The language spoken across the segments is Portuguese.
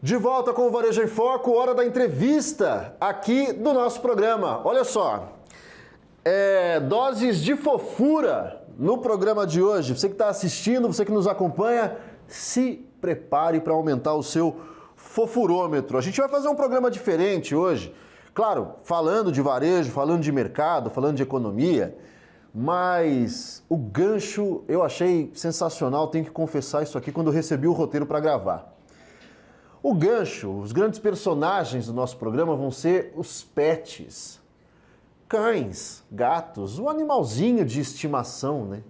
De volta com o Varejo em Foco, hora da entrevista aqui do nosso programa. Olha só, doses de fofura no programa de hoje. Você que está assistindo, você que nos acompanha, se prepare para aumentar o seu fofurômetro. A gente vai fazer um programa diferente hoje. Claro, falando de varejo, falando de mercado, falando de economia, mas o gancho eu achei sensacional, tenho que confessar isso aqui, quando eu recebi o roteiro para gravar. O gancho, os grandes personagens do nosso programa vão ser os pets. Cães, gatos, o animalzinho de estimação, né?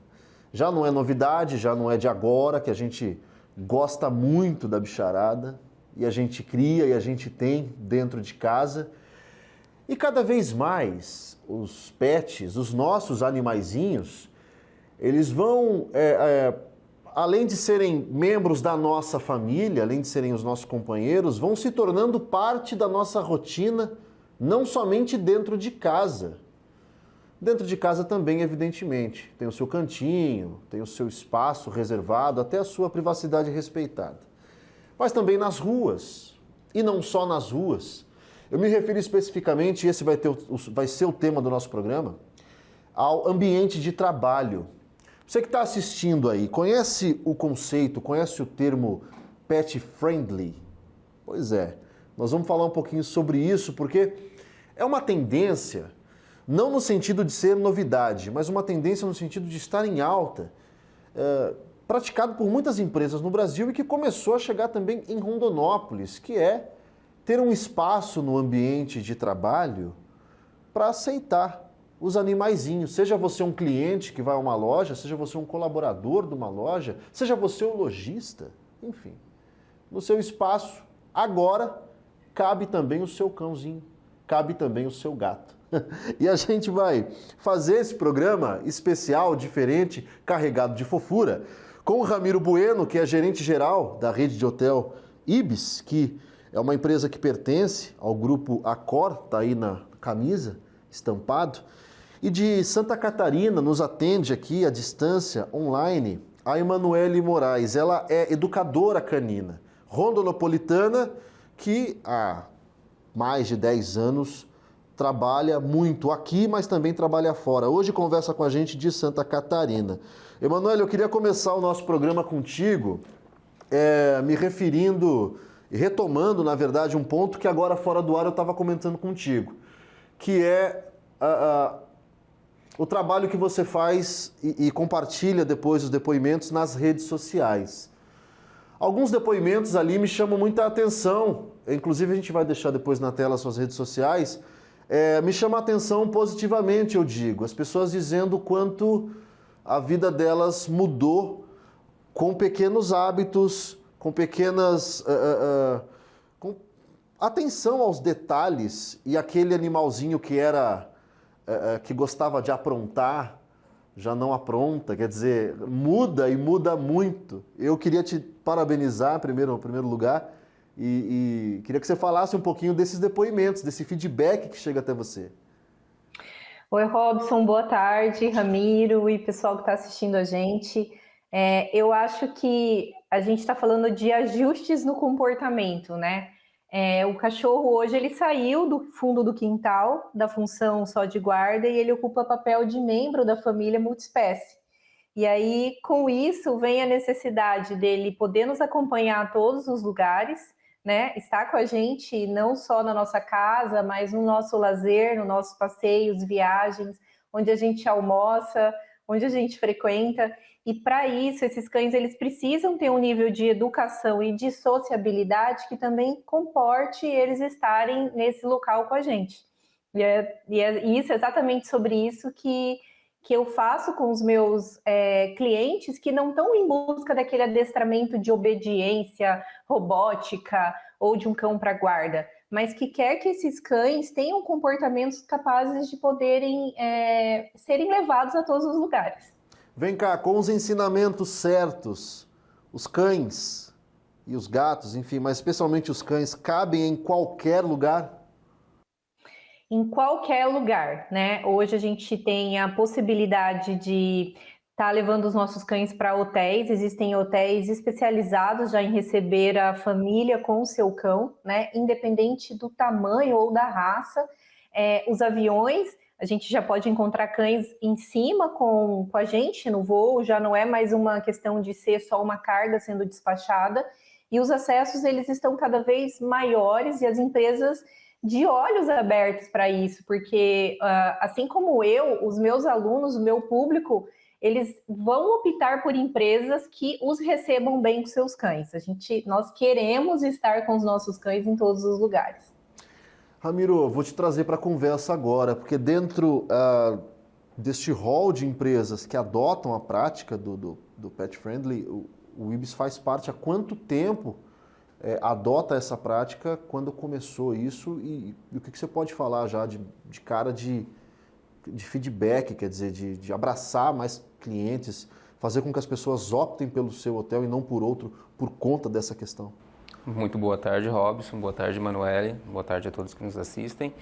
Já não é novidade, já não é de agora, que a gente gosta muito da bicharada e a gente cria e a gente tem dentro de casa. E cada vez mais os pets, os nossos animaizinhos, eles vão... além de serem membros da nossa família, além de serem os nossos companheiros, vão se tornando parte da nossa rotina, não somente dentro de casa. Dentro de casa também, evidentemente. Tem o seu cantinho, tem o seu espaço reservado, até a sua privacidade respeitada. Mas também nas ruas, e não só nas ruas. Eu me refiro especificamente, esse vai ser o tema do nosso programa, ao ambiente de trabalho. Você que está assistindo aí, conhece o conceito, conhece o termo pet friendly? Pois é, nós vamos falar um pouquinho sobre isso, porque é uma tendência, não no sentido de ser novidade, mas uma tendência no sentido de estar em alta, praticado por muitas empresas no Brasil e que começou a chegar também em Rondonópolis, que é ter um espaço no ambiente de trabalho para aceitar os animaizinhos, seja você um cliente que vai a uma loja, seja você um colaborador de uma loja, seja você um lojista, enfim. No seu espaço, agora, cabe também o seu cãozinho, cabe também o seu gato. E a gente vai fazer esse programa especial, diferente, carregado de fofura, com o Ramiro Bueno, que é gerente geral da rede de hotel Ibis, que é uma empresa que pertence ao grupo Accor, está aí na camisa, estampado. E de Santa Catarina nos atende aqui à distância, online, a Emanuele Moraes. Ela é educadora canina, rondonopolitana, que há mais de 10 anos trabalha muito aqui, mas também trabalha fora. Hoje conversa com a gente de Santa Catarina. Emanuele, eu queria começar o nosso programa contigo, me referindo, retomando, na verdade, um ponto que agora fora do ar eu estava comentando contigo, que é o trabalho que você faz e compartilha depois os depoimentos nas redes sociais. Alguns depoimentos ali me chamam muita atenção, inclusive a gente vai deixar depois na tela as suas redes sociais, me chama a atenção positivamente, eu digo, as pessoas dizendo o quanto a vida delas mudou com pequenos hábitos, com pequenas... com atenção aos detalhes, e aquele animalzinho que era... que gostava de aprontar, já não apronta, quer dizer, muda e muda muito. Eu queria te parabenizar, em primeiro lugar, e queria que você falasse um pouquinho desses depoimentos, desse feedback que chega até você. Oi, Robson, boa tarde, Ramiro e pessoal que está assistindo a gente. Eu acho que a gente está falando de ajustes no comportamento, né? O cachorro hoje ele saiu do fundo do quintal, da função só de guarda, e ele ocupa papel de membro da família multiespécie. E aí, com isso, vem a necessidade dele poder nos acompanhar a todos os lugares, né? Estar com a gente não só na nossa casa, mas no nosso lazer, nos nossos passeios, viagens, onde a gente almoça, onde a gente frequenta. E para isso, esses cães eles precisam ter um nível de educação e de sociabilidade que também comporte eles estarem nesse local com a gente. E é isso, exatamente sobre isso que eu faço com os meus clientes que não estão em busca daquele adestramento de obediência robótica ou de um cão para guarda, mas que quer que esses cães tenham comportamentos capazes de poderem serem levados a todos os lugares. Vem cá, com os ensinamentos certos, os cães e os gatos, enfim, mas especialmente os cães, cabem em qualquer lugar? Em qualquer lugar, né? Hoje a gente tem a possibilidade de está levando os nossos cães para hotéis. Existem hotéis especializados já em receber a família com o seu cão, né? Independente do tamanho ou da raça. Os aviões, a gente já pode encontrar cães em cima com a gente no voo, já não é mais uma questão de ser só uma carga sendo despachada. E os acessos, eles estão cada vez maiores e as empresas de olhos abertos para isso, porque assim como os meus alunos, o meu público, eles vão optar por empresas que os recebam bem com seus cães. Nós queremos estar com os nossos cães em todos os lugares. Ramiro, vou te trazer para a conversa agora, porque dentro deste hall de empresas que adotam a prática do Pet Friendly, o Ibis faz parte há quanto tempo adota essa prática, quando começou isso e o que você pode falar já de cara de feedback, quer dizer, de abraçar mais clientes, fazer com que as pessoas optem pelo seu hotel e não por outro, por conta dessa questão? Muito boa tarde, Robson. Boa tarde, Emanuele. Boa tarde a todos que nos assistem.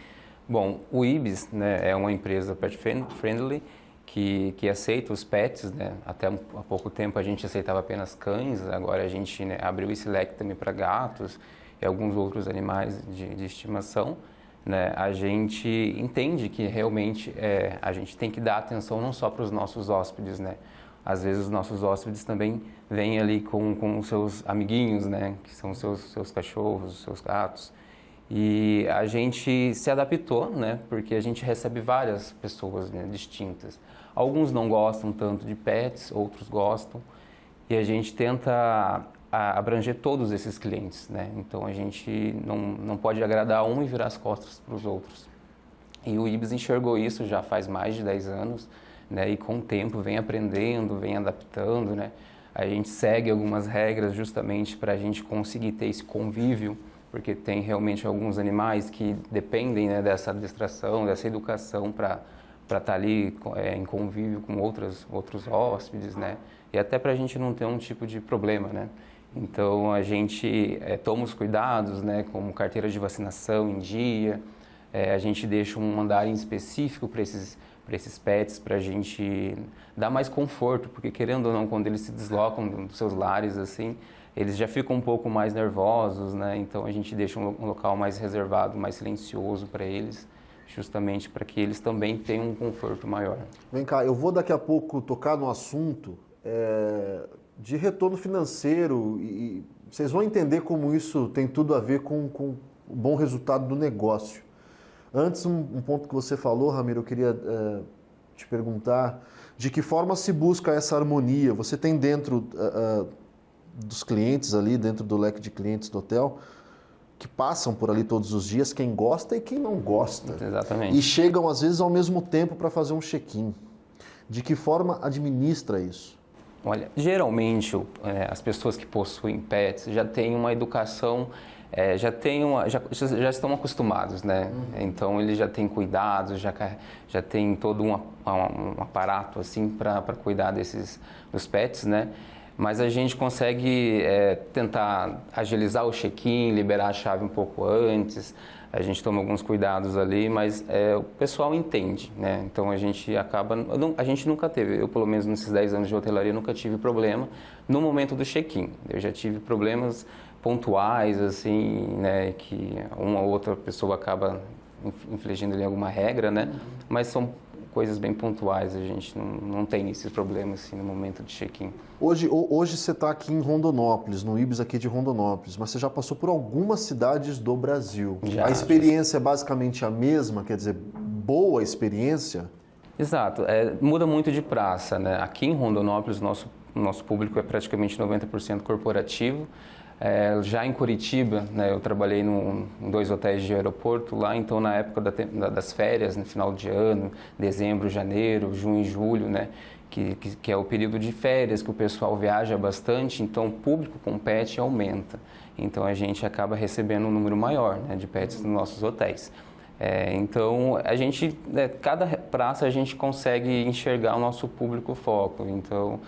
Bom, o Ibis, né, é uma empresa pet friendly que aceita os pets, né? Até há pouco tempo a gente aceitava apenas cães, agora a gente, né, abriu esse leque também para gatos e alguns outros animais de estimação. Né? A gente entende que realmente a gente tem que dar atenção não só para os nossos hóspedes, né? Às vezes os nossos hóspedes também vêm ali com os seus amiguinhos, né? Que são seus cachorros, seus gatos. E a gente se adaptou, né? Porque a gente recebe várias pessoas, né, distintas. Alguns não gostam tanto de pets, outros gostam. E a gente tenta abranger todos esses clientes, né? Então a gente não pode agradar um e virar as costas para os outros. E o Ibis enxergou isso já faz mais de 10 anos, né? E com o tempo vem aprendendo, vem adaptando, né? A gente segue algumas regras justamente para a gente conseguir ter esse convívio, porque tem realmente alguns animais que dependem, né, dessa adestração, dessa educação para estar ali em convívio com outros hóspedes, né? E até para a gente não ter um tipo de problema, né? Então a gente toma os cuidados, né, como carteira de vacinação em dia, a gente deixa um andar em específico para esses pets, para a gente dar mais conforto, porque querendo ou não, quando eles se deslocam dos seus lares, assim, eles já ficam um pouco mais nervosos, né? Então a gente deixa um local mais reservado, mais silencioso para eles, justamente para que eles também tenham um conforto maior. Vem cá, eu vou daqui a pouco tocar no assunto de retorno financeiro e vocês vão entender como isso tem tudo a ver com o bom resultado do negócio. Antes, um ponto que você falou, Ramiro, eu queria te perguntar de que forma se busca essa harmonia. Você tem dentro dos clientes ali, dentro do leque de clientes do hotel, que passam por ali todos os dias, quem gosta e quem não gosta. Exatamente. E chegam, às vezes, ao mesmo tempo para fazer um check-in. De que forma administra isso? Olha, geralmente as pessoas que possuem pets já têm uma educação, já estão acostumados, né? Então eles já têm cuidados, já tem todo um aparato assim para cuidar dos pets, né? Mas a gente consegue tentar agilizar o check-in, liberar a chave um pouco antes. A gente toma alguns cuidados ali, mas o pessoal entende, né? Então a gente a gente nunca teve, eu pelo menos nesses 10 anos de hotelaria nunca tive problema no momento do check-in. Eu já tive problemas pontuais, assim, né? Que uma ou outra pessoa acaba infligindo ali alguma regra, né? Mas são coisas bem pontuais, a gente não tem esses problemas assim, no momento de check-in. Hoje você está aqui em Rondonópolis, no Ibis aqui de Rondonópolis, mas você já passou por algumas cidades do Brasil. A experiência é basicamente a mesma, quer dizer, boa experiência? Exato, muda muito de praça, né? Aqui em Rondonópolis, nosso público é praticamente 90% corporativo. Já em Curitiba, né, eu trabalhei em 2 hotéis de aeroporto lá, então na época das férias, no final de ano, dezembro, janeiro, junho e julho, né, que é o período de férias, que o pessoal viaja bastante, então o público com pet aumenta. Então a gente acaba recebendo um número maior, né, de pets nos nossos hotéis. Então a gente, cada praça a gente consegue enxergar o nosso público foco. Então,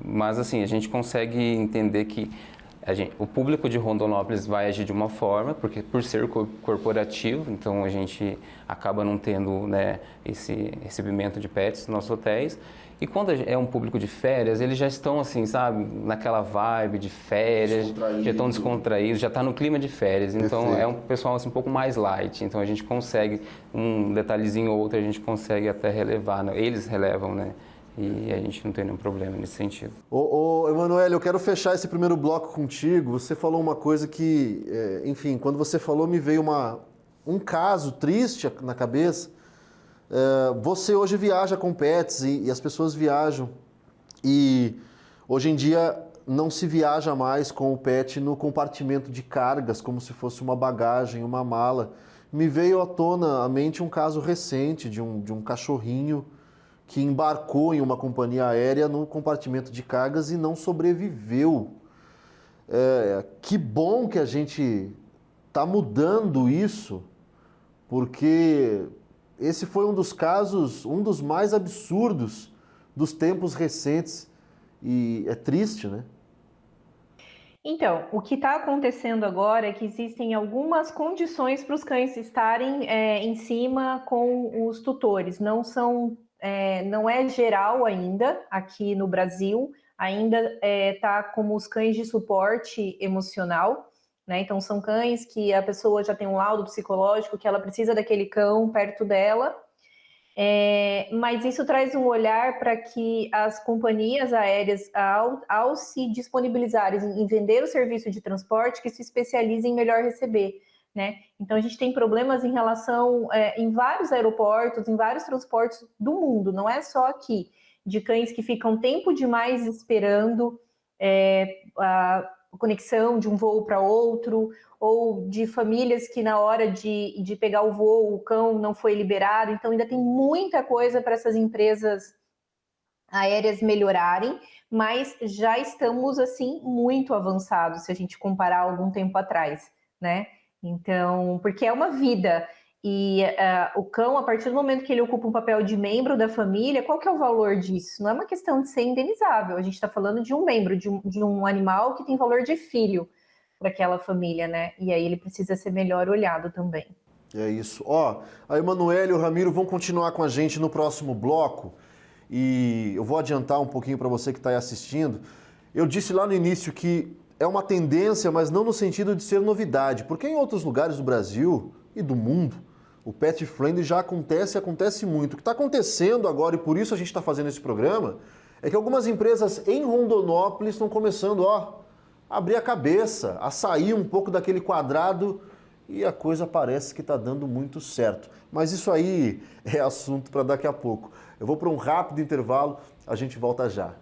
mas assim, a gente consegue entender que o público de Rondonópolis vai agir de uma forma, porque por ser corporativo, então a gente acaba não tendo, né, esse recebimento de pets nos nossos hotéis. E quando é um público de férias, eles já estão assim, sabe, naquela vibe de férias, já estão descontraídos, já está no clima de férias. Então é um pessoal assim, um pouco mais light. Então a gente consegue, um detalhezinho ou outro, a gente consegue até relevar, né? Eles relevam, né? E a gente não tem nenhum problema nesse sentido. Ô Emanuele, eu quero fechar esse primeiro bloco contigo. Você falou uma coisa que, enfim, quando você falou me veio um caso triste na cabeça. Você hoje viaja com pets e as pessoas viajam. E hoje em dia não se viaja mais com o pet no compartimento de cargas, como se fosse uma bagagem, uma mala. Me veio à tona à mente um caso recente de um cachorrinho que embarcou em uma companhia aérea no compartimento de cargas e não sobreviveu. Que bom que a gente está mudando isso, porque esse foi um dos casos, um dos mais absurdos dos tempos recentes e é triste, né? Então, o que está acontecendo agora é que existem algumas condições para os cães estarem em cima com os tutores. Não é geral ainda aqui no Brasil, ainda está como os cães de suporte emocional, né? Então são cães que a pessoa já tem um laudo psicológico que ela precisa daquele cão perto dela, mas isso traz um olhar para que as companhias aéreas, ao se disponibilizarem em vender o serviço de transporte, que se especializem em melhor receber. Né? Então a gente tem problemas em relação em vários aeroportos, em vários transportes do mundo, não é só aqui, de cães que ficam tempo demais esperando a conexão de um voo para outro, ou de famílias que na hora de pegar o voo, o cão não foi liberado. Então ainda tem muita coisa para essas empresas aéreas melhorarem, mas já estamos assim muito avançados se a gente comparar algum tempo atrás, né? Então, porque é uma vida, e o cão, a partir do momento que ele ocupa um papel de membro da família, qual que é o valor disso? Não é uma questão de ser indenizável, a gente está falando de um membro, de um animal que tem valor de filho para aquela família, né? E aí ele precisa ser melhor olhado também. É isso. A Emanuele e o Ramiro vão continuar com a gente no próximo bloco, e eu vou adiantar um pouquinho para você que está aí assistindo. Eu disse lá no início que é uma tendência, mas não no sentido de ser novidade, porque em outros lugares do Brasil e do mundo, o pet friendly já acontece muito. O que está acontecendo agora, e por isso a gente está fazendo esse programa, é que algumas empresas em Rondonópolis estão começando a abrir a cabeça, a sair um pouco daquele quadrado, e a coisa parece que está dando muito certo. Mas isso aí é assunto para daqui a pouco. Eu vou para um rápido intervalo, a gente volta já.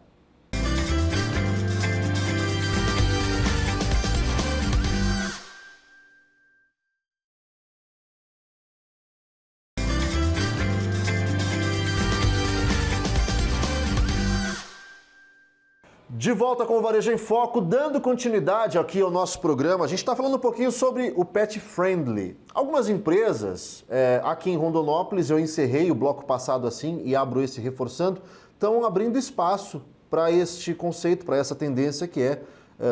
De volta com o Varejo em Foco, dando continuidade aqui ao nosso programa. A gente está falando um pouquinho sobre o pet friendly. Algumas empresas, aqui em Rondonópolis, eu encerrei o bloco passado assim e abro esse reforçando, estão abrindo espaço para este conceito, para essa tendência que é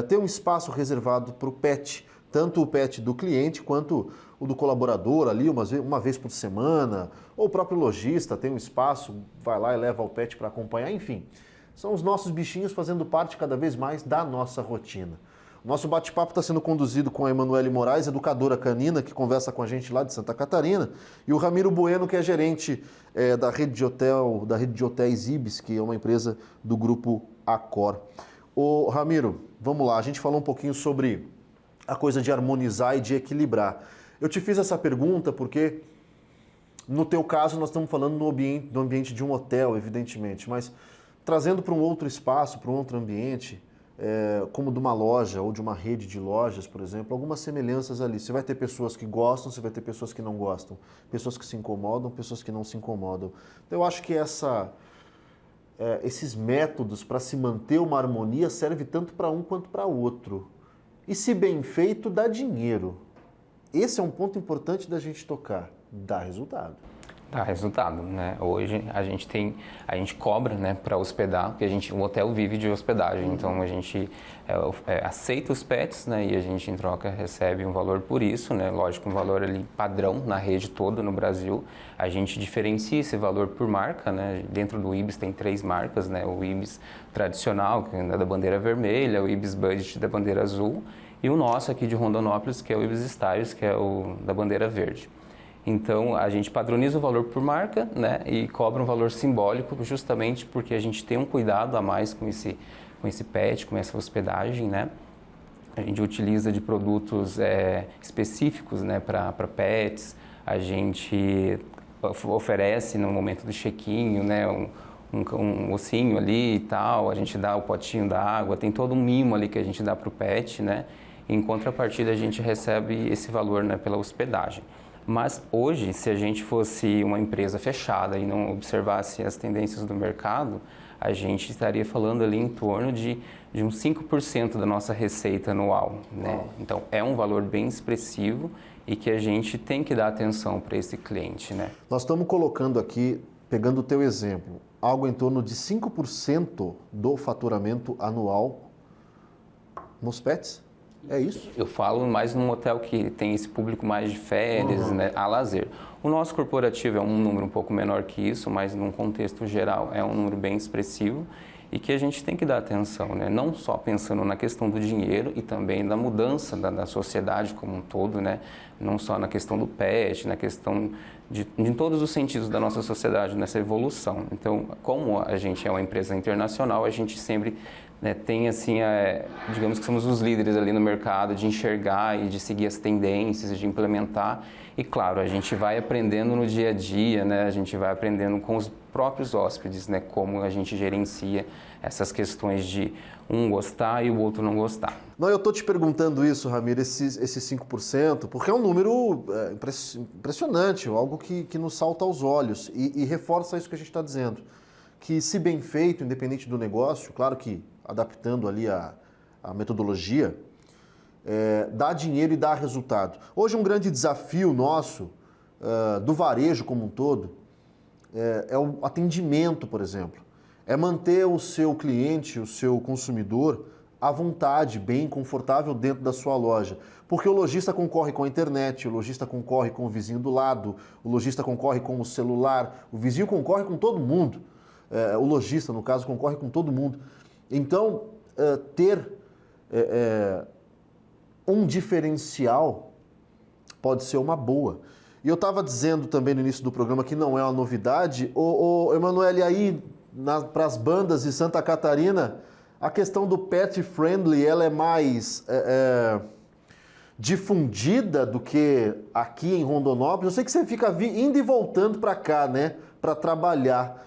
ter um espaço reservado para o pet, tanto o pet do cliente quanto o do colaborador ali, uma vez por semana, ou o próprio lojista tem um espaço, vai lá e leva o pet para acompanhar, enfim. São os nossos bichinhos fazendo parte cada vez mais da nossa rotina. O nosso bate-papo está sendo conduzido com a Emanuele Moraes, educadora canina, que conversa com a gente lá de Santa Catarina, e o Ramiro Bueno, que é gerente da rede de hotéis Ibis, que é uma empresa do grupo Accor. Ô Ramiro, vamos lá, a gente falou um pouquinho sobre a coisa de harmonizar e de equilibrar. Eu te fiz essa pergunta porque, no teu caso, nós estamos falando no ambiente de um hotel, evidentemente, mas trazendo para um outro espaço, para um outro ambiente, como de uma loja ou de uma rede de lojas, por exemplo, algumas semelhanças ali. Você vai ter pessoas que gostam, você vai ter pessoas que não gostam, pessoas que se incomodam, pessoas que não se incomodam. Então, eu acho que esses métodos para se manter uma harmonia servem tanto para um quanto para o outro. E se bem feito, dá dinheiro. Esse é um ponto importante da gente tocar, dá resultado. Dá resultado, né? Hoje a gente cobra, né, para hospedar, porque o hotel vive de hospedagem, então a gente aceita os pets, né, e a gente em troca recebe um valor por isso, né? Lógico, um valor ali padrão na rede toda no Brasil. A gente diferencia esse valor por marca, né? Dentro do Ibis tem 3 marcas, né? O Ibis tradicional, que é da bandeira vermelha, o Ibis Budget da bandeira azul e o nosso aqui de Rondonópolis, que é o Ibis Styles, que é o da bandeira verde. Então, a gente padroniza o valor por marca, né, e cobra um valor simbólico justamente porque a gente tem um cuidado a mais com esse pet, com essa hospedagem, né. A gente utiliza de produtos específicos, né, para pets. A gente oferece no momento do check-in, né, um ossinho ali e tal. A gente dá o potinho da água, tem todo um mimo ali que a gente dá para o pet, né. Em contrapartida, a gente recebe esse valor, né, pela hospedagem. Mas hoje, se a gente fosse uma empresa fechada e não observasse as tendências do mercado, a gente estaria falando ali em torno de uns 5% da nossa receita anual, né? Então, é um valor bem expressivo e que a gente tem que dar atenção para esse cliente, né? Nós estamos colocando aqui, pegando o teu exemplo, algo em torno de 5% do faturamento anual nos pets? É isso? Eu falo mais num hotel que tem esse público mais de férias, né, a lazer. O nosso corporativo é um número um pouco menor que isso, mas num contexto geral é um número bem expressivo e que a gente tem que dar atenção, né? Não só pensando na questão do dinheiro e também da mudança da sociedade como um todo, né? Não só na questão do pet, na questão de todos os sentidos da nossa sociedade, nessa evolução. Então, como a gente é uma empresa internacional, a gente sempre, né, tem assim, digamos que somos os líderes ali no mercado de enxergar e de seguir as tendências, de implementar. E claro, a gente vai aprendendo no dia a dia, né? A gente vai aprendendo com os próprios hóspedes, né? Como a gente gerencia essas questões de um gostar e o outro não gostar. Não, eu estou te perguntando isso, Ramiro, esse 5%, porque é um número impressionante, algo que nos salta aos olhos e reforça isso que a gente está dizendo. Que se bem feito, independente do negócio, claro que adaptando ali a metodologia, dá dinheiro e dá resultado. Hoje um grande desafio nosso, do varejo como um todo, é o atendimento, por exemplo. É manter o seu cliente, o seu consumidor, à vontade, bem confortável dentro da sua loja. Porque o lojista concorre com a internet, o lojista concorre com o vizinho do lado, o lojista concorre com o celular, o vizinho concorre com todo mundo. O lojista, no caso, concorre com todo mundo. Então, ter um diferencial pode ser uma boa. E eu estava dizendo também no início do programa que não é uma novidade. O Emanuele, aí para as bandas de Santa Catarina, a questão do pet friendly ela é mais difundida do que aqui em Rondonópolis. Eu sei que você fica indo e voltando para cá, né, para trabalhar.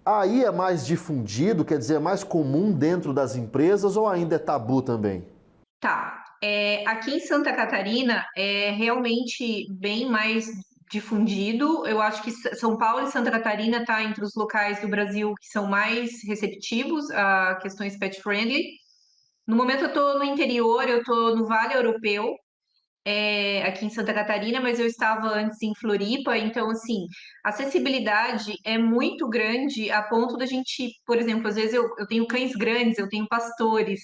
Aí é mais difundido, quer dizer, é mais comum dentro das empresas ou ainda é tabu também? Tá. Aqui em Santa Catarina é realmente bem mais difundido. Eu acho que São Paulo e Santa Catarina está entre os locais do Brasil que são mais receptivos a questões pet friendly. No momento eu estou no interior, eu estou no Vale Europeu, aqui em Santa Catarina, mas eu estava antes em Floripa, então, assim, a acessibilidade é muito grande a ponto da gente, por exemplo, às vezes eu tenho cães grandes, eu tenho pastores,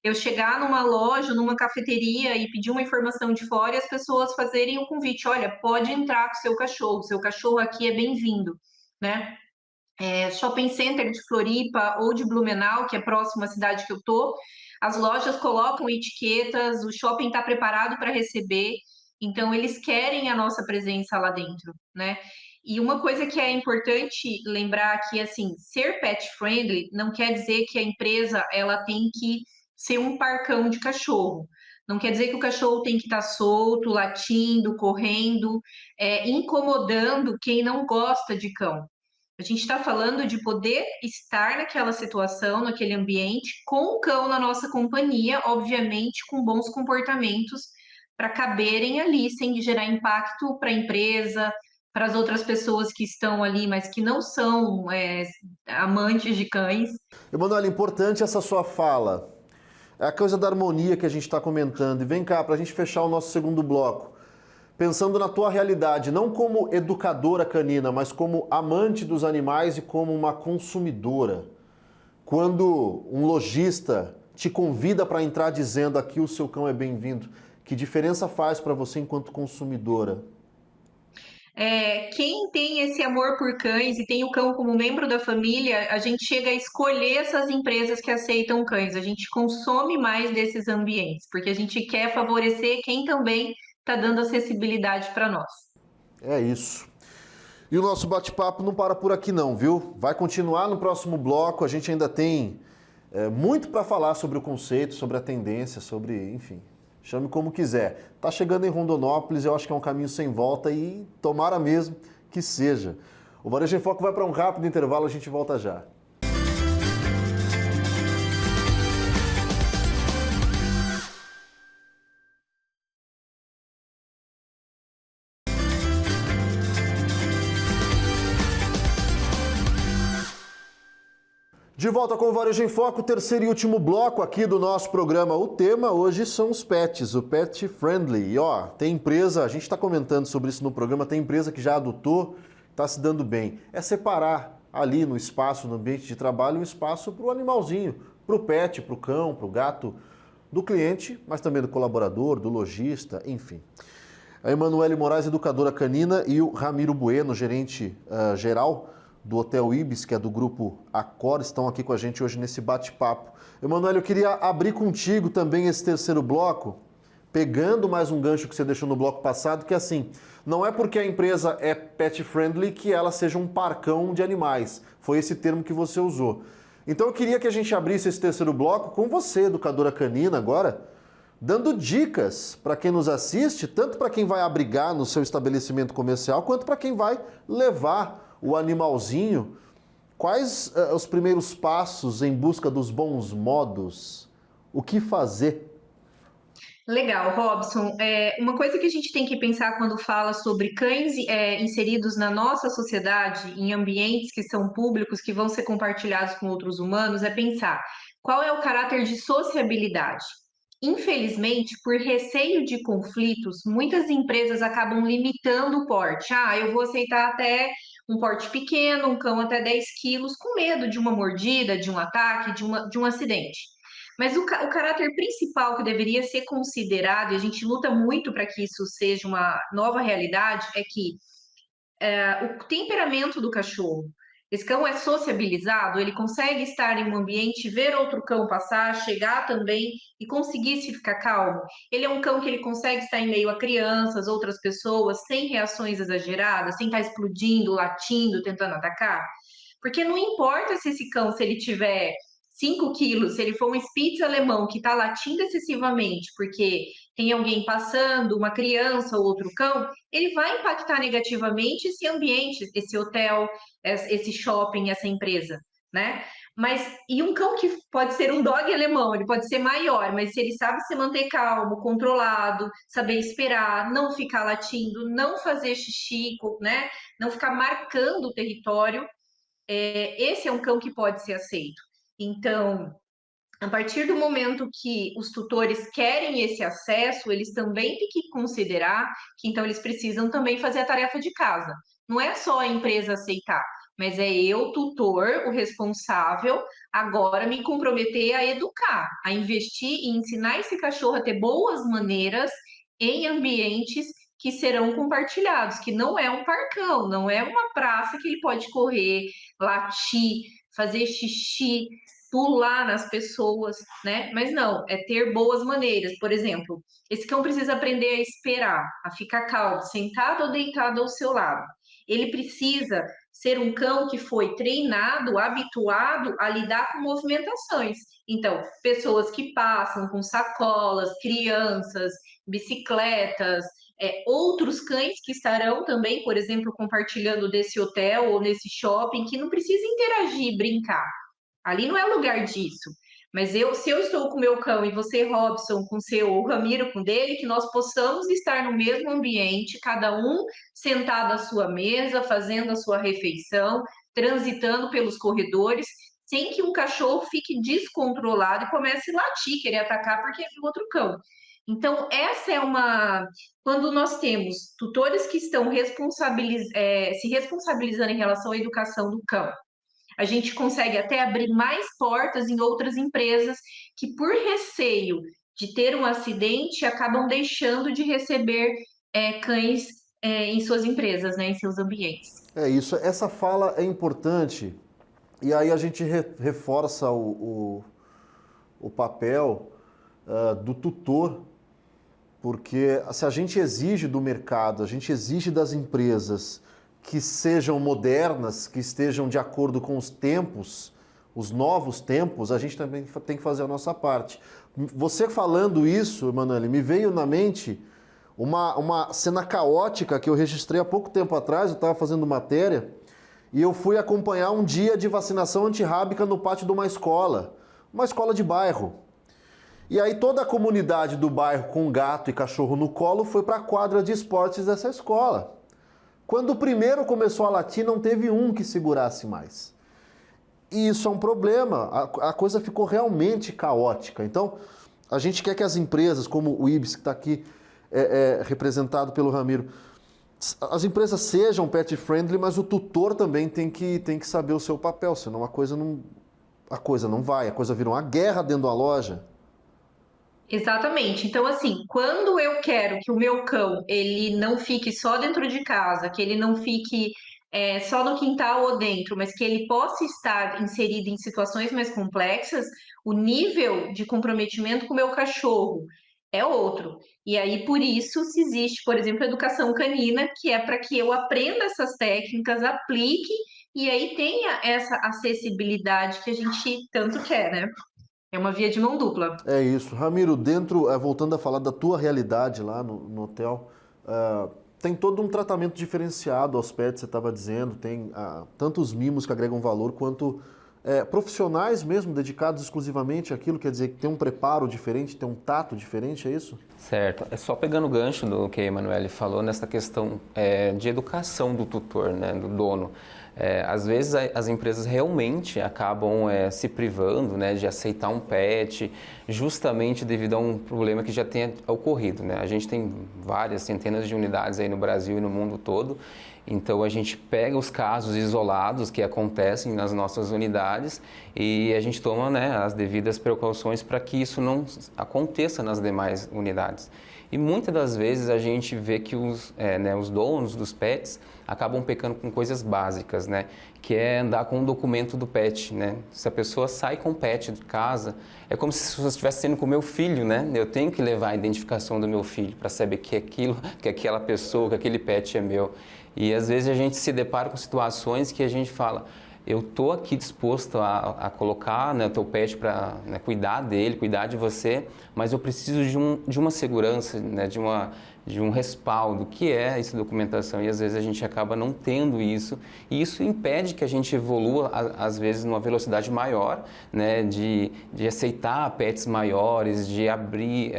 eu chegar numa loja, numa cafeteria e pedir uma informação de fora e as pessoas fazerem o convite, olha, pode entrar com o seu cachorro aqui é bem-vindo, né? Shopping Center de Floripa ou de Blumenau, que é próximo à cidade que eu tô, as lojas colocam etiquetas, o shopping está preparado para receber, então eles querem a nossa presença lá dentro, né? E uma coisa que é importante lembrar que, assim, ser pet friendly não quer dizer que a empresa ela tem que ser um parcão de cachorro. Não quer dizer que o cachorro tem que estar solto, latindo, correndo, incomodando quem não gosta de cão. A gente está falando de poder estar naquela situação, naquele ambiente, com o cão na nossa companhia, obviamente com bons comportamentos para caberem ali, sem gerar impacto para a empresa, para as outras pessoas que estão ali, mas que não são amantes de cães. Emanuele, importante essa sua fala. É a coisa da harmonia que a gente está comentando. E vem cá, para a gente fechar o nosso segundo bloco. pensando na tua realidade, não como educadora canina, mas como amante dos animais e como uma consumidora. Quando um lojista te convida para entrar dizendo aqui o seu cão é bem-vindo, que diferença faz para você enquanto consumidora? Quem tem esse amor por cães e tem o cão como membro da família, a gente chega a escolher essas empresas que aceitam cães. A gente consome mais desses ambientes, porque a gente quer favorecer quem também está dando acessibilidade para nós. É isso. E o nosso bate-papo não para por aqui não, viu? Vai continuar no próximo bloco, a gente ainda tem muito para falar sobre o conceito, sobre a tendência, sobre, enfim, chame como quiser. Tá chegando em Rondonópolis, eu acho que é um caminho sem volta e tomara mesmo que seja. O Varejo em Foco vai para um rápido intervalo, a gente volta já. De volta com o Varejo em Foco, terceiro e último bloco aqui do nosso programa. O tema hoje são os pets, o pet friendly. E ó, tem empresa, a gente está comentando sobre isso no programa, tem empresa que já adotou, está se dando bem. É separar ali no espaço, no ambiente de trabalho, um espaço para o animalzinho, para o pet, para o cão, para o gato, do cliente, mas também do colaborador, do lojista, enfim. A Emanuele Moraes, educadora canina, e o Ramiro Bueno, gerente geral do Hotel Ibis, que é do grupo Accor, estão aqui com a gente hoje nesse bate-papo. Emanuele, eu queria abrir contigo também esse terceiro bloco, pegando mais um gancho que você deixou no bloco passado, que é assim, não é porque a empresa é pet friendly que ela seja um parcão de animais. Foi esse termo que você usou. Então eu queria que a gente abrisse esse terceiro bloco com você, educadora canina, agora, dando dicas para quem nos assiste, tanto para quem vai abrigar no seu estabelecimento comercial, quanto para quem vai levar o animalzinho. Quais os primeiros passos em busca dos bons modos? O que fazer? Legal, Robson. Uma coisa que a gente tem que pensar quando fala sobre cães inseridos na nossa sociedade, em ambientes que são públicos, que vão ser compartilhados com outros humanos, é pensar qual é o caráter de sociabilidade. Infelizmente, por receio de conflitos, muitas empresas acabam limitando o porte. Eu vou aceitar até um porte pequeno, um cão até 10 quilos, com medo de uma mordida, de um ataque, de um acidente. Mas o caráter principal que deveria ser considerado, e a gente luta muito para que isso seja uma nova realidade, é que o temperamento do cachorro. Esse cão é sociabilizado, ele consegue estar em um ambiente, ver outro cão passar, chegar também e conseguir se ficar calmo. Ele é um cão que ele consegue estar em meio a crianças, outras pessoas, sem reações exageradas, sem estar explodindo, latindo, tentando atacar. Porque não importa se esse cão, se ele tiver 5 quilos, se ele for um Spitz alemão que está latindo excessivamente porque tem alguém passando, uma criança ou outro cão, ele vai impactar negativamente esse ambiente, esse hotel, esse shopping, essa empresa, né? E um cão que pode ser um dog alemão, ele pode ser maior, mas se ele sabe se manter calmo, controlado, saber esperar, não ficar latindo, não fazer xixi, né? Não ficar marcando o território, esse é um cão que pode ser aceito. Então, a partir do momento que os tutores querem esse acesso, eles também têm que considerar que então eles precisam também fazer a tarefa de casa. Não é só a empresa aceitar, mas é eu, tutor, o responsável, agora me comprometer a educar, a investir e ensinar esse cachorro a ter boas maneiras em ambientes que serão compartilhados, que não é um parcão, não é uma praça que ele pode correr, latir, fazer xixi, pular nas pessoas, né? Mas não, é ter boas maneiras. Por exemplo, esse cão precisa aprender a esperar, a ficar calmo, sentado ou deitado ao seu lado. Ele precisa ser um cão que foi treinado, habituado a lidar com movimentações. Então, pessoas que passam com sacolas, crianças, bicicletas, outros cães que estarão também, por exemplo, compartilhando desse hotel ou nesse shopping, que não precisa interagir, brincar. Ali não é lugar disso. Mas se eu estou com o meu cão e você, Robson, com o seu, ou Ramiro com o dele, que nós possamos estar no mesmo ambiente, cada um sentado à sua mesa, fazendo a sua refeição, transitando pelos corredores, sem que um cachorro fique descontrolado e comece a latir, querer atacar porque é outro cão. Então, essa é uma. Quando nós temos tutores que estão se responsabilizando em relação à educação do cão, a gente consegue até abrir mais portas em outras empresas que, por receio de ter um acidente, acabam deixando de receber cães em suas empresas, né, em seus ambientes. É isso, essa fala é importante e aí a gente reforça o papel do tutor, porque se a gente exige do mercado, a gente exige das empresas que sejam modernas, que estejam de acordo com os tempos, os novos tempos, a gente também tem que fazer a nossa parte. Você falando isso, Emanuele, me veio na mente uma cena caótica que eu registrei há pouco tempo atrás. Eu estava fazendo matéria e eu fui acompanhar um dia de vacinação antirrábica no pátio de uma escola de bairro. E aí toda a comunidade do bairro com gato e cachorro no colo foi para a quadra de esportes dessa escola. Quando o primeiro começou a latir, não teve um que segurasse mais. E isso é um problema, a coisa ficou realmente caótica. Então, a gente quer que as empresas, como o IBS, que está aqui representado pelo Ramiro, as empresas sejam pet friendly, mas o tutor também tem que saber o seu papel, senão a coisa não vai, a coisa vira uma guerra dentro da loja. Exatamente. Então, assim, quando eu quero que o meu cão ele não fique só dentro de casa, que ele não fique só no quintal ou dentro, mas que ele possa estar inserido em situações mais complexas, o nível de comprometimento com o meu cachorro é outro. E aí, por isso, se existe, por exemplo, a educação canina, que é para que eu aprenda essas técnicas, aplique e aí tenha essa acessibilidade que a gente tanto quer, né? É uma via de mão dupla. É isso. Ramiro, voltando a falar da tua realidade lá no hotel, tem todo um tratamento diferenciado aos pets, você estava dizendo, tem tanto os mimos que agregam valor, quanto profissionais mesmo, dedicados exclusivamente àquilo, quer dizer, que tem um preparo diferente, tem um tato diferente, é isso? Certo. É só pegando o gancho do que a Emanuele falou nessa questão de educação do tutor, né, do dono. Às vezes as empresas realmente acabam se privando, né, de aceitar um pet justamente devido a um problema que já tenha ocorrido, né? A gente tem várias centenas de unidades aí no Brasil e no mundo todo, então a gente pega os casos isolados que acontecem nas nossas unidades e a gente toma, né, as devidas precauções para que isso não aconteça nas demais unidades. E muitas das vezes a gente vê que os donos dos pets acabam pecando com coisas básicas, né? Que é andar com o documento do pet, né? Se a pessoa sai com o pet de casa, é como se você estivesse saindo com o meu filho, né? Eu tenho que levar a identificação do meu filho para saber que aquela pessoa, que aquele pet é meu. E às vezes a gente se depara com situações que a gente fala: eu estou aqui disposto a colocar, né, o teu pet para, né, cuidar dele, cuidar de você, mas eu preciso de uma segurança, né, de um respaldo, que é essa documentação, e às vezes a gente acaba não tendo isso, e isso impede que a gente evolua, às vezes, numa velocidade maior, né, de aceitar pets maiores, de abrir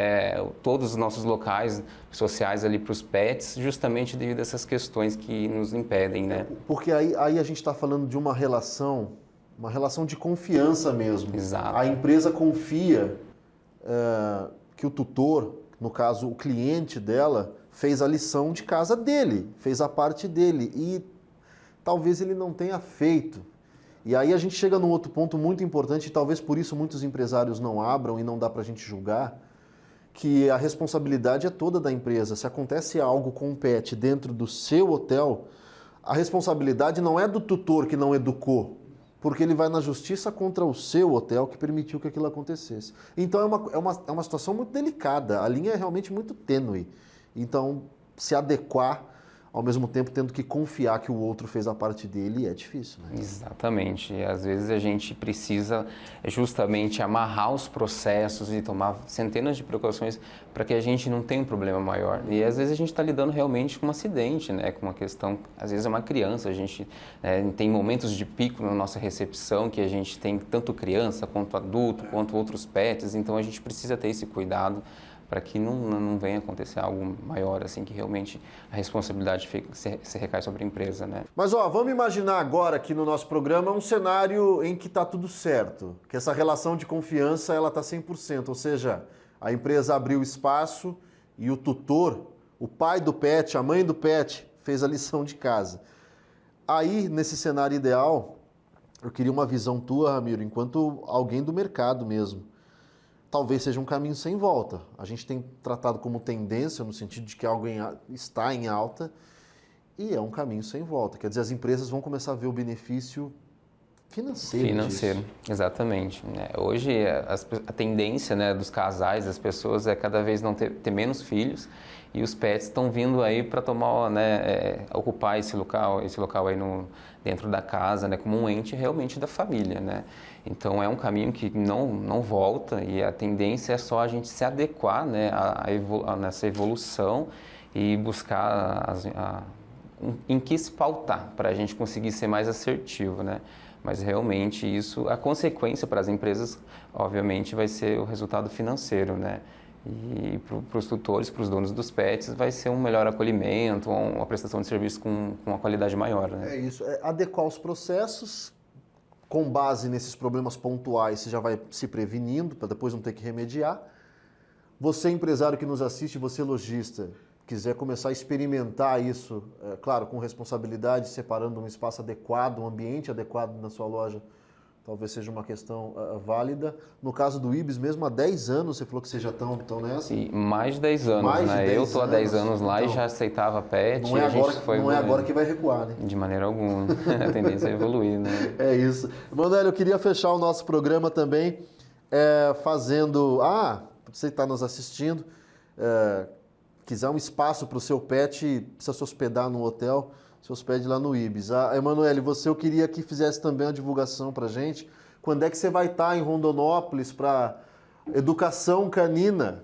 todos os nossos locais sociais ali para os pets, justamente devido a essas questões que nos impedem, né? Porque aí a gente está falando de uma relação de confiança mesmo. Exato. A empresa confia que o tutor, no caso o cliente dela, fez a lição de casa dele, fez a parte dele e talvez ele não tenha feito. E aí a gente chega num outro ponto muito importante, e talvez por isso muitos empresários não abram e não dá para a gente julgar, que a responsabilidade é toda da empresa. Se acontece algo com um pet dentro do seu hotel, a responsabilidade não é do tutor que não educou, porque ele vai na justiça contra o seu hotel que permitiu que aquilo acontecesse. Então é uma situação muito delicada, a linha é realmente muito tênue. Então, se adequar, ao mesmo tempo tendo que confiar que o outro fez a parte dele, é difícil, né? Exatamente. E às vezes a gente precisa justamente amarrar os processos e tomar centenas de precauções para que a gente não tenha um problema maior. E às vezes a gente está lidando realmente com um acidente, né? Com uma questão, às vezes é uma criança, a gente tem momentos de pico na nossa recepção que a gente tem tanto criança quanto adulto, quanto outros pets, então a gente precisa ter esse cuidado para que não venha acontecer algo maior, assim, que realmente a responsabilidade se recai sobre a empresa, né? Mas, vamos imaginar agora aqui no nosso programa um cenário em que está tudo certo, que essa relação de confiança, ela está 100%, ou seja, A empresa abriu espaço e o tutor, o pai do pet, a mãe do pet, fez a lição de casa. Aí, nesse cenário ideal, eu queria uma visão tua, Ramiro, enquanto alguém do mercado mesmo. Talvez seja um caminho sem volta. A gente tem tratado como tendência, no sentido de que algo está em alta, e é um caminho sem volta. Quer dizer, as empresas vão começar a ver o benefício financeiro disso. Exatamente. Hoje, a tendência, né, dos casais, das pessoas, é cada vez não ter menos filhos, e os pets estão vindo aí para tomar, né, ocupar esse local aí dentro da casa, né, como um ente realmente da família, né? Então é um caminho que não volta, e a tendência é só a gente se adequar, né, nessa evolução e buscar em que se pautar para a gente conseguir ser mais assertivo, né? Mas realmente a consequência para as empresas, obviamente, vai ser o resultado financeiro, né? E para os tutores, para os donos dos pets, vai ser um melhor acolhimento, uma prestação de serviço com uma qualidade maior, né? É isso, adequar os processos, com base nesses problemas pontuais, você já vai se prevenindo, para depois não ter que remediar. Você, empresário que nos assiste, você, lojista, quiser começar a experimentar isso, claro, com responsabilidade, separando um espaço adequado, um ambiente adequado na sua loja, talvez seja uma questão válida. No caso do Ibis, mesmo há 10 anos, você falou que você já estão nessa? Sim, mais de 10 anos, mais né? De 10 eu estou há 10 anos lá, então, e já aceitava pet. Não é agora que vai recuar, né? De maneira alguma. A tendência é evoluir, né? É isso. Emanuele, eu queria fechar o nosso programa também fazendo... você está nos assistindo, quiser um espaço para o seu pet, precisa se hospedar no hotel, se hospede lá no Ibis. Emanuele, eu queria que fizesse também uma divulgação para a gente. Quando é que você vai estar em Rondonópolis para educação canina?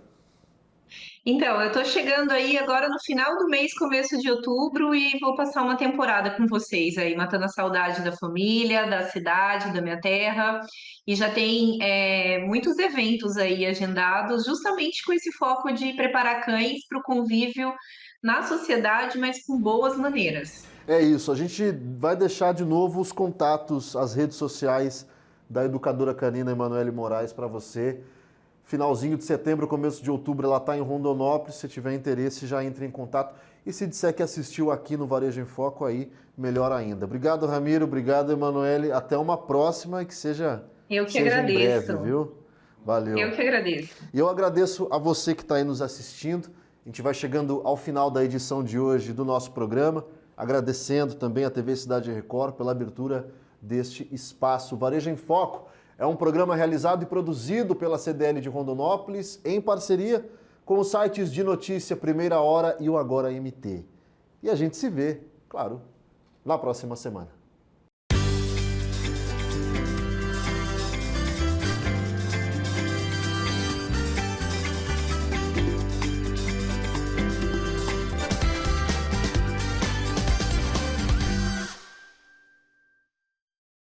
Então, eu estou chegando aí agora no final do mês, começo de outubro, e vou passar uma temporada com vocês aí, matando a saudade da família, da cidade, da minha terra. E já tem muitos eventos aí agendados, justamente com esse foco de preparar cães para o convívio na sociedade, mas com boas maneiras. É isso, a gente vai deixar de novo os contatos, as redes sociais da educadora canina Emanuele Moraes para você. Finalzinho de setembro, começo de outubro, ela está em Rondonópolis. Se tiver interesse, já entre em contato. E se disser que assistiu aqui no Varejo em Foco, aí melhor ainda. Obrigado, Ramiro. Obrigado, Emanuele. Até uma próxima e que seja, Eu que seja agradeço. em breve, viu? Valeu. Eu que agradeço. E eu agradeço a você que está aí nos assistindo. A gente vai chegando ao final da edição de hoje do nosso programa, agradecendo também a TV Cidade Record pela abertura deste espaço Varejo em Foco. É um programa realizado e produzido pela CDL de Rondonópolis em parceria com os sites de notícia Primeira Hora e o Agora MT. E a gente se vê, claro, na próxima semana.